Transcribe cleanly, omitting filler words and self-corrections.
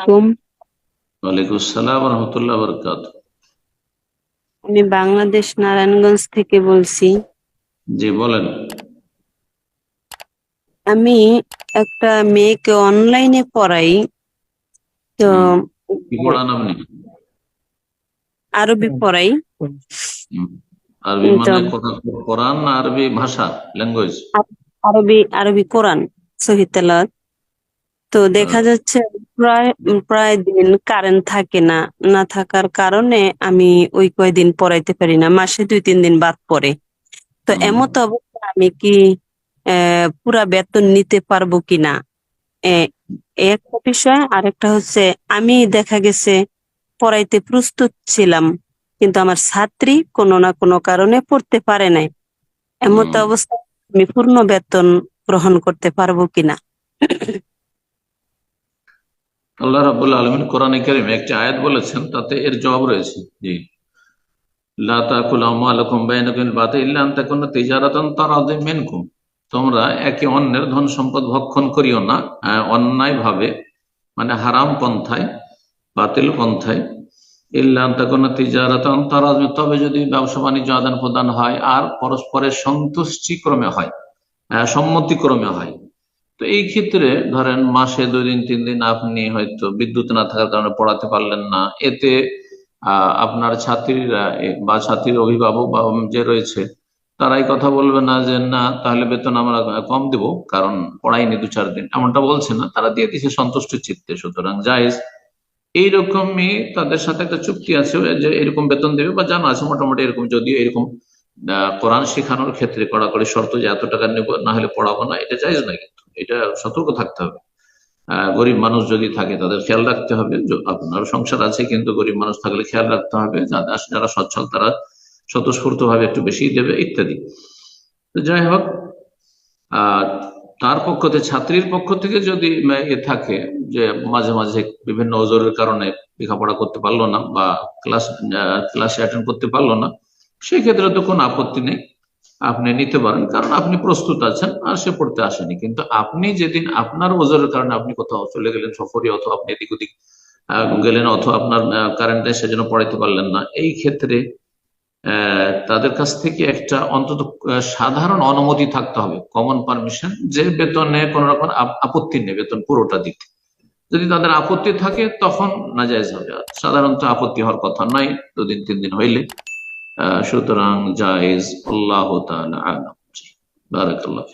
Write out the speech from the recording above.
আলাইকুম। ওয়ালাইকুম আসসালাম রহমতুল্লাহ বরকাত। আমি বাংলাদেশ নারায়ণগঞ্জ থেকে বলছি। জি বলেন। আমি একটা মেয়েকে অনলাইনে পড়াই। তো হুম, কি পড়ান আপনি? আরবি পড়াই। হুম, আরবি তো মানে কোরআন না আরবি ভাষা, ল্যাঙ্গুয়েজ? আরবি আরবি কোরআন সহি তেলাওয়াত। তো দেখা যাচ্ছে প্রায় প্রায় দিন কারেন্ট থাকে না। না থাকার কারণে আমি ওই কয়দিন পড়াইতে পারি না, মাসে 2-3 দিন বাদ পড়ে। তো এমত অবস্থা আমি কি পুরা বেতন নিতে পারবো কিনা, এই একটা বিষয়। আরেকটা হচ্ছে আমি দেখা গেছে পড়াইতে প্রস্তুত ছিলাম, কিন্তু আমার ছাত্রী কোনো না কোনো কারণে পড়তে পারে নাই। এমত অবস্থা আমি পূর্ণ বেতন গ্রহণ করতে পারবো কিনা? আল্লাহ রাব্বুল আলামিন কোরআনে কারিমে একটি আয়াত বলেছেন, তাতে এর জবাব রয়েছে। জি, লা তাকুলু আমওয়ালাকুম বাইনাকুম বিল বাতিল ইল্লা আন তাকুনা তিজারাতান তারাদিম মিনকুম। তোমরা একে অন্যের ধন সম্পদ ভক্ষণ করিও না অন্যায় ভাবে, মানে হারাম পন্থায়, বাতিল পন্থায়। ইল্লা আন তাকুনা তিজারাতান তারাদিম, তবে যদি ব্যবসা বাণিজ্য আদান প্রদান হয় আর পরস্পরের সন্তুষ্টি ক্রমে হয়, সম্মতিক্রমে হয়। তো এই ক্ষেত্রে ধরেন মাসে 2 দিন 3 দিন আপনি হয়তো বিদ্যুৎ না থাকার কারণে পড়াতে পারলেন না, এতে আপনার ছাত্রীরা বা ছাত্রীর অভিভাবক বা যে রয়েছে তারাই কথা বলবে না যে না তাহলে বেতন আমরা কম দিব, কারণ পড়াইনি 2-4 দিন, এমনটা বলছে না, তারা দিয়ে দিচ্ছে সন্তুষ্ট চিত্তে, সুতরাং জায়েজ। এইরকমই তাদের সাথে একটা চুক্তি আছে যে এরকম বেতন দেবে বা জানা আছে মোটামুটি এরকম, যদিও এরকম কোরআন শেখানোর ক্ষেত্রে কড়াকড়ি শর্ত যে এত টাকা নেবো না হলে পড়াবো না, এটা জায়েজ না, কিন্তু এটা সতর্ক থাকতে হবে। গরিব মানুষ যদি থাকে তাদের খেয়াল রাখতে হবে। আপনার সংসার আছে কিন্তু গরিব মানুষ থাকলে খেয়াল রাখতে হবে, যারা সচ্ছল তারা স্বতঃস্ফূর্ত ভাবে একটু বেশি দেবে ইত্যাদি। তো যাই হোক, আর তার পক্ষ থেকে, ছাত্রীর পক্ষ থেকে যদি এ থাকে যে মাঝে মাঝে বিভিন্ন ওজোরের কারণে লেখাপড়া করতে পারলো না বা ক্লাসে অ্যাটেন্ড করতে পারলো না, সেক্ষেত্রে তো কোনো আপত্তি নেই, আপনি নিতে পারেন, কারণ আপনি প্রস্তুত আছেন আর সে পড়তে আসেনি। কিন্তু আপনি যেদিন আপনার ওজোরের কারণে আপনি কোথাও চলে গেলেন সফরে, অথবা আপনি এদিক ওদিক গেলেন, অথবা আপনার কারেন্টে সেজন্য পড়াইতে পারলেন না, এই ক্ষেত্রে তাদের কাছ থেকে একটা অন্তত সাধারণ অনুমতি থাকতে হবে, কমন পারমিশন, যে বেতনে কোনো রকম আপত্তি নেই, বেতন পুরোটা দিতে। যদি তাদের আপত্তি থাকে তখন নাজায়েজ হবে, আর সাধারণত আপত্তি হওয়ার কথা নয় 2 দিন 3 দিন হইলে। সুতরাং জায়েজ। আল্লাহ তাআলা আ'লাম। বারাকাল্লাহ।